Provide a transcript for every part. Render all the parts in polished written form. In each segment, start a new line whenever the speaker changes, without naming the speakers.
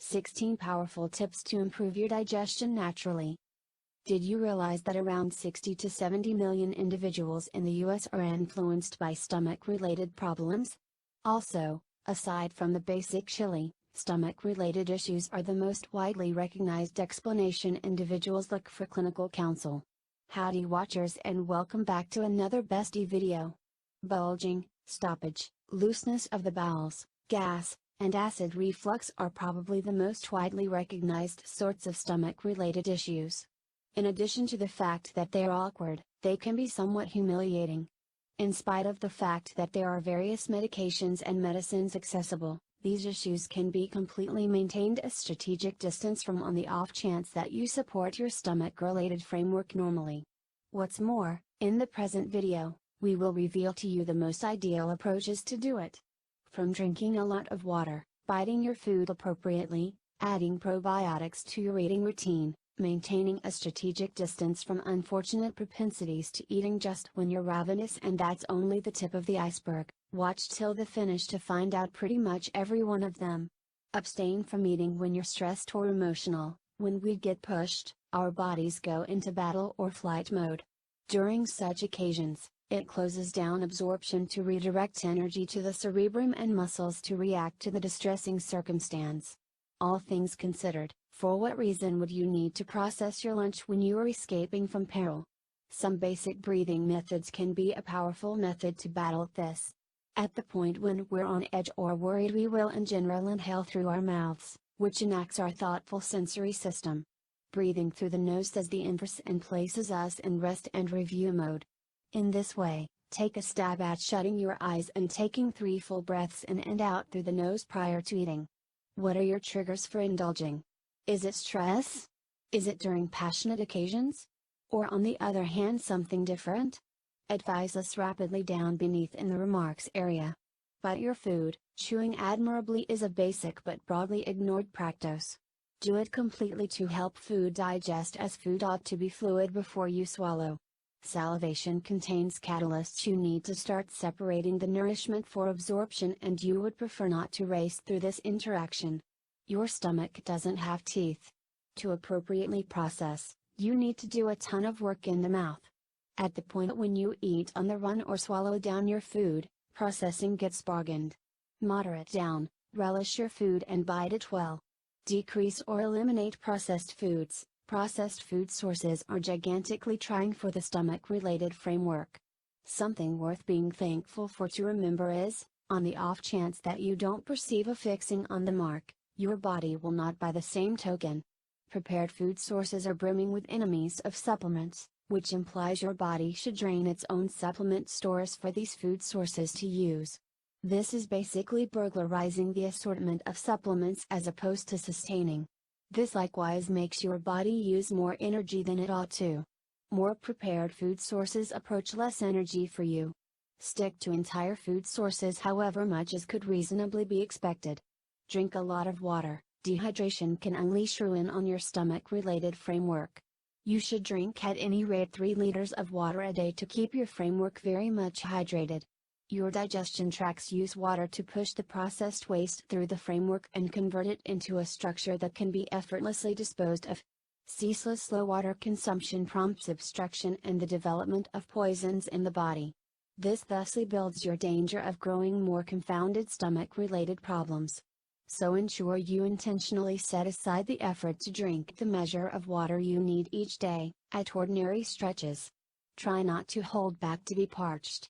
16 Powerful Tips to Improve Your Digestion Naturally. Did you realize that around 60 to 70 million individuals in the US are influenced by stomach-related problems? Also, aside from the basic chili, stomach-related issues are the most widely recognized explanation individuals look for clinical counsel. Howdy watchers, and welcome back to another Bestie video. Bulging, stoppage, looseness of the bowels, gas, and acid reflux are probably the most widely recognized sorts of stomach-related issues. In addition to the fact that they are awkward, they can be somewhat humiliating. In spite of the fact that there are various medications and medicines accessible, these issues can be completely maintained a strategic distance from on the off chance that you support your stomach-related framework normally. What's more, in the present video, we will reveal to you the most ideal approaches to do it. From drinking a lot of water, biting your food appropriately, adding probiotics to your eating routine, maintaining a strategic distance from unfortunate propensities to eating just when you're ravenous, and that's only the tip of the iceberg. Watch till the finish to find out pretty much every one of them. Abstain from eating when you're stressed or emotional. When we get pushed, our bodies go into battle or flight mode. During such occasions, it closes down absorption to redirect energy to the cerebrum and muscles to react to the distressing circumstance. All things considered, for what reason would you need to process your lunch when you are escaping from peril? Some basic breathing methods can be a powerful method to battle this. At the point when we're on edge or worried, we will in general inhale through our mouths, which enacts our thoughtful sensory system. Breathing through the nose does the inverse and places us in rest and review mode. In this way, take a stab at shutting your eyes and taking 3 full breaths in and out through the nose prior to eating. What are your triggers for indulging? Is it stress? Is it during passionate occasions? Or on the other hand, something different? Advise us rapidly down beneath in the remarks area. Bite your food. Chewing admirably is a basic but broadly ignored practice. Do it completely to help food digest, as food ought to be fluid before you swallow. Salivation contains catalysts you need to start separating the nourishment for absorption, and you would prefer not to race through this interaction. Your stomach doesn't have teeth. To appropriately process, you need to do a ton of work in the mouth. At the point when you eat on the run or swallow down your food, processing gets bargained. Motor it down, relish your food and bite it well. Decrease or eliminate processed foods. Processed food sources are gigantically trying for the stomach-related framework. Something worth being thankful for to remember is, on the off chance that you don't perceive a fixing on the mark, your body will not by the same token. Prepared food sources are brimming with enemies of supplements, which implies your body should drain its own supplement stores for these food sources to use. This is basically burglarizing the assortment of supplements as opposed to sustaining. This likewise makes your body use more energy than it ought to. More prepared food sources approach less energy for you. Stick to entire food sources however much as could reasonably be expected. Drink a lot of water. Dehydration can unleash ruin on your stomach-related framework. You should drink at any rate 3 liters of water a day to keep your framework very much hydrated. Your digestion tracts use water to push the processed waste through the framework and convert it into a structure that can be effortlessly disposed of. Ceaseless slow water consumption prompts obstruction and the development of poisons in the body. This thusly builds your danger of growing more confounded stomach-related problems. So ensure you intentionally set aside the effort to drink the measure of water you need each day, at ordinary stretches. Try not to hold back to be parched.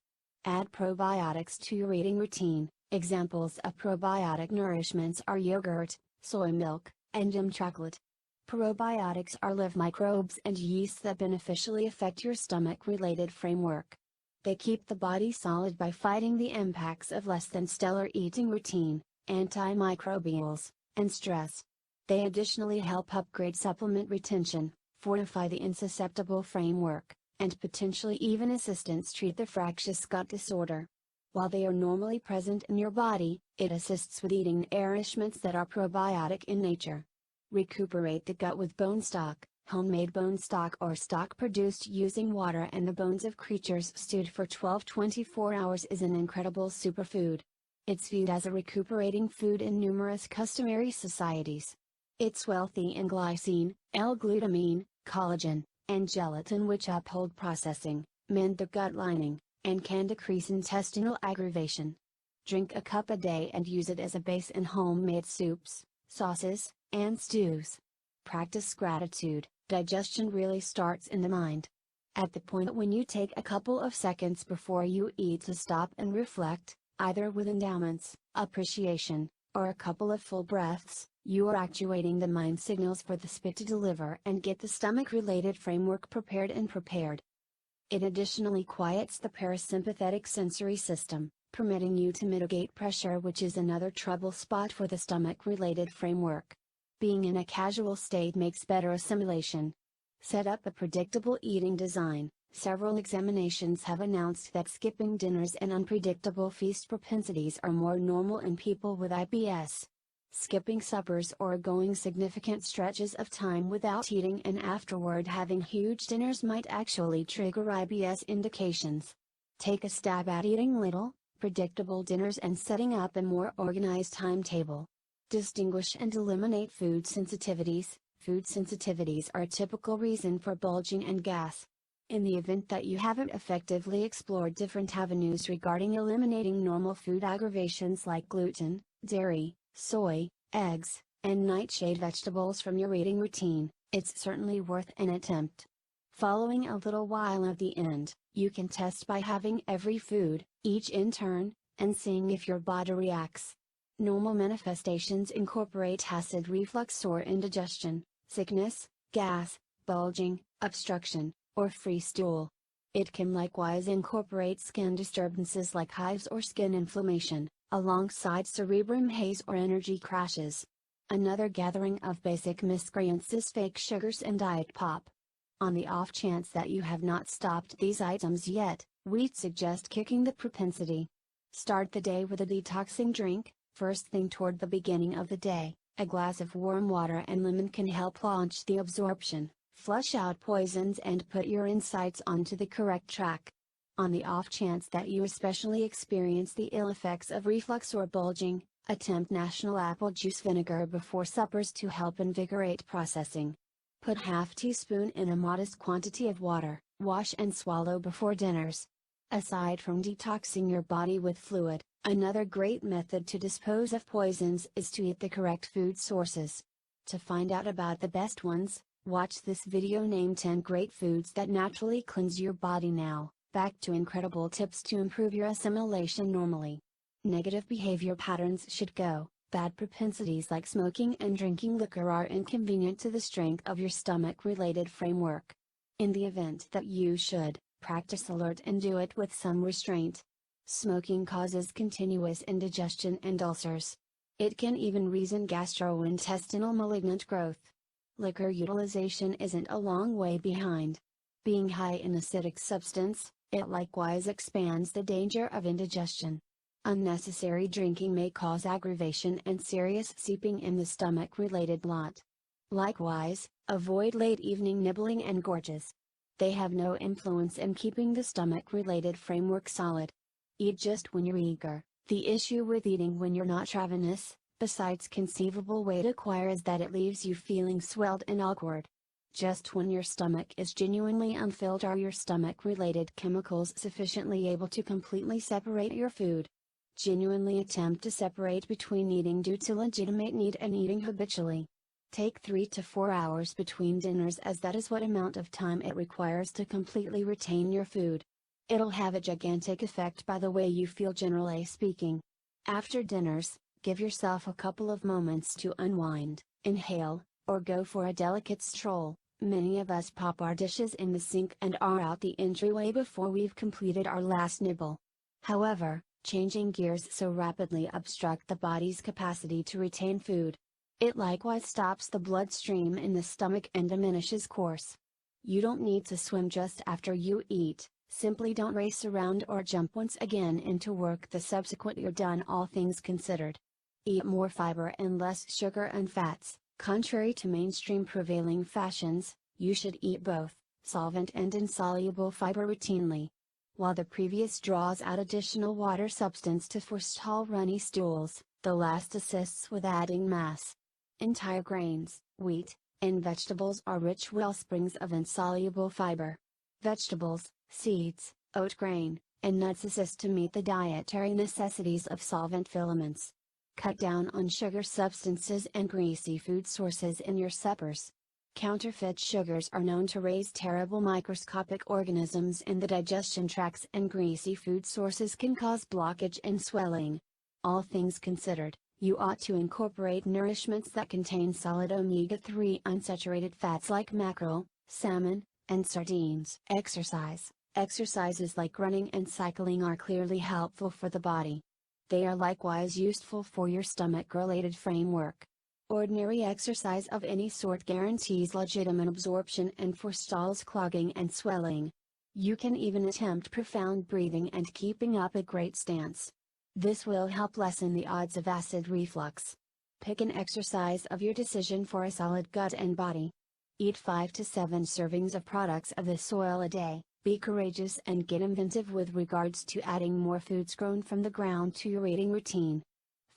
Add probiotics to your eating routine. Examples of probiotic nourishments are yogurt, soy milk, and chocolate. Probiotics are live microbes and yeasts that beneficially affect your stomach-related framework. They keep the body solid by fighting the impacts of less than stellar eating routine, antimicrobials, and stress. They additionally help upgrade supplement retention, fortify the insusceptible framework, and potentially even assistance treat the fractious gut disorder. While they are normally present in your body, it assists with eating nourishments that are probiotic in nature. Recuperate the gut with bone stock. Homemade bone stock or stock produced using water and the bones of creatures stewed for 12-24 hours is an incredible superfood. It's viewed as a recuperating food in numerous customary societies. It's wealthy in glycine, L-glutamine, collagen, and gelatin, which uphold processing, mend the gut lining, and can decrease intestinal aggravation. Drink a cup a day and use it as a base in homemade soups, sauces, and stews. Practice gratitude. Digestion really starts in the mind. At the point when you take a couple of seconds before you eat to stop and reflect, either with endowments, appreciation, or a couple of full breaths, you are actuating the mind signals for the spit to deliver and get the stomach-related framework prepared. It additionally quiets the parasympathetic sensory system, permitting you to mitigate pressure, which is another trouble spot for the stomach-related framework. Being in a casual state makes better assimilation. Set up a predictable eating design. Several examinations have announced that skipping dinners and unpredictable feast propensities are more normal in people with IBS. Skipping suppers or going significant stretches of time without eating and afterward having huge dinners might actually trigger IBS indications. Take a stab at eating little, predictable dinners and setting up a more organized timetable. Distinguish and eliminate food sensitivities. Food sensitivities are a typical reason for bulging and gas. In the event that you haven't effectively explored different avenues regarding eliminating normal food aggravations like gluten, dairy, soy, eggs, and nightshade vegetables from your eating routine, it's certainly worth an attempt. Following a little while at the end, you can test by having every food, each in turn, and seeing if your body reacts. Normal manifestations incorporate acid reflux or indigestion, sickness, gas, bulging, obstruction, or free stool. It can likewise incorporate skin disturbances like hives or skin inflammation, alongside cerebrum haze or energy crashes. Another gathering of basic miscreants is fake sugars and diet pop. On the off chance that you have not stopped these items yet, we'd suggest kicking the propensity. Start the day with a detoxing drink. First thing toward the beginning of the day, a glass of warm water and lemon can help launch the absorption, flush out poisons and put your insides onto the correct track. On the off chance that you especially experience the ill effects of reflux or bulging, attempt National apple juice vinegar before suppers to help invigorate processing. Put half teaspoon in a modest quantity of water, wash and swallow before dinners. Aside from detoxing your body with fluid, another great method to dispose of poisons is to eat the correct food sources. To find out about the best ones, watch this video named 10 Great Foods That Naturally Cleanse Your Body. Now, back to incredible tips to improve your assimilation normally. Negative behavior patterns should go. Bad propensities like smoking and drinking liquor are inconvenient to the strength of your stomach-related framework. In the event that you should, practice alert and do it with some restraint. Smoking causes continuous indigestion and ulcers. It can even reason gastrointestinal malignant growth. Liquor utilization isn't a long way behind. Being high in acidic substance, it likewise expands the danger of indigestion. Unnecessary drinking may cause aggravation and serious seeping in the stomach-related lot. Likewise, avoid late evening nibbling and gorges. They have no influence in keeping the stomach-related framework solid. Eat just when you're eager. The issue with eating when you're not ravenous, besides conceivable weight acquire, is that it leaves you feeling swelled and awkward. Just when your stomach is genuinely unfilled are your stomach-related chemicals sufficiently able to completely separate your food. Genuinely attempt to separate between eating due to legitimate need and eating habitually. Take 3 to 4 hours between dinners, as that is what amount of time it requires to completely retain your food. It'll have a gigantic effect by the way you feel, generally speaking. After dinners, give yourself a couple of moments to unwind, inhale, or go for a delicate stroll. Many of us pop our dishes in the sink and are out the entryway before we've completed our last nibble. However, changing gears so rapidly obstruct the body's capacity to retain food. It likewise stops the bloodstream in the stomach and diminishes course. You don't need to swim just after you eat, simply don't race around or jump once again into work the subsequent you're done, all things considered. Eat more fiber and less sugar and fats. Contrary to mainstream prevailing fashions, you should eat both, solvent and insoluble fiber routinely. While the previous draws out additional water substance to forestall runny stools, the last assists with adding mass. Entire grains, wheat, and vegetables are rich wellsprings of insoluble fiber. Vegetables, seeds, oat grain, and nuts assist to meet the dietary necessities of solvent filaments. Cut down on sugar substances and greasy food sources in your suppers. Counterfeit sugars are known to raise terrible microscopic organisms in the digestion tracts, and greasy food sources can cause blockage and swelling. All things considered, you ought to incorporate nourishments that contain solid omega-3 unsaturated fats like mackerel, salmon, and sardines. Exercises like running and cycling are clearly helpful for the body. They are likewise useful for your stomach-related framework. Ordinary exercise of any sort guarantees legitimate absorption and forestalls clogging and swelling. You can even attempt profound breathing and keeping up a great stance. This will help lessen the odds of acid reflux. Pick an exercise of your decision for a solid gut and body. Eat 5 to 7 servings of products of the soil a day. Be courageous and get inventive with regards to adding more foods grown from the ground to your eating routine.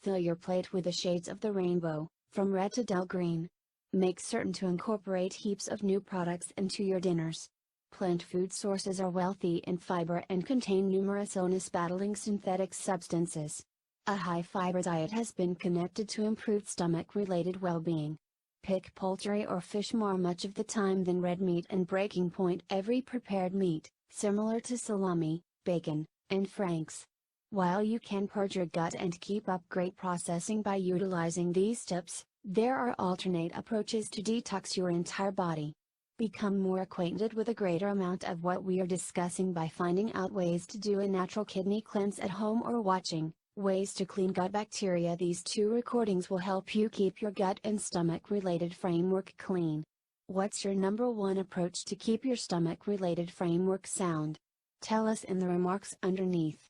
Fill your plate with the shades of the rainbow, from red to dull green. Make certain to incorporate heaps of new products into your dinners. Plant food sources are wealthy in fiber and contain numerous illness-battling synthetic substances. A high-fiber diet has been connected to improved stomach-related well-being. Pick poultry or fish more much of the time than red meat, and breaking point every prepared meat, similar to salami, bacon, and franks. While you can purge your gut and keep up great processing by utilizing these tips, there are alternate approaches to detox your entire body. Become more acquainted with a greater amount of what we are discussing by finding out ways to do a natural kidney cleanse at home or watching ways to clean gut bacteria. These 2 recordings will help you keep your gut and stomach related framework clean. What's your number 1 approach to keep your stomach related framework sound? Tell us in the remarks underneath.